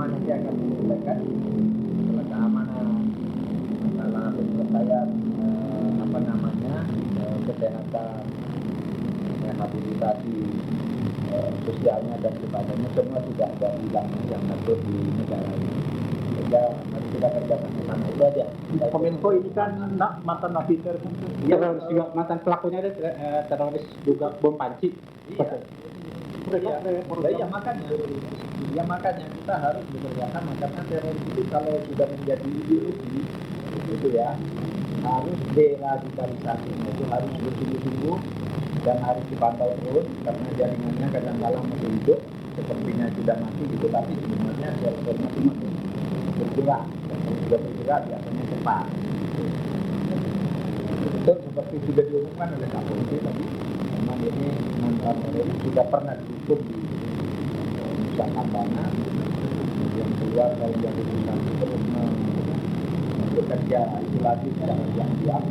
semua nanti akan diselesaikan masalah keamanan, masalah penyelesaian kesehatan, rehabilitasi sosialnya dan sebagainya, semua sudah ada bilangnya yang ngatur di negara ini. Sehingga harus kita kerjakan di sana itu aja. Kominfo ini kan mantan napiter kan, teroris juga, mantan pelakunya ada teroris juga bom panci. Iya, makanya kita harus bekerjasama, karena teroris itu kalau sudah menjadi ideologi itu ya harus deradikalisasi, itu harus bersungguh-sungguh dan harus dipantau terus, karena jaringannya kadang-kadang masih hidup sepertinya sudah mati gitu, tapi sebenarnya sel-selnya itu masih bergerak, dan kalau sudah bergerak biasanya cepat itu seperti sudah diumumkan oleh Kapolri tadi. Memang ini mantan teroris sudah pernah dihukum di Nusa Kambangan, kemudian keluar dari yang terus bekerja isolasi secara diam-diam.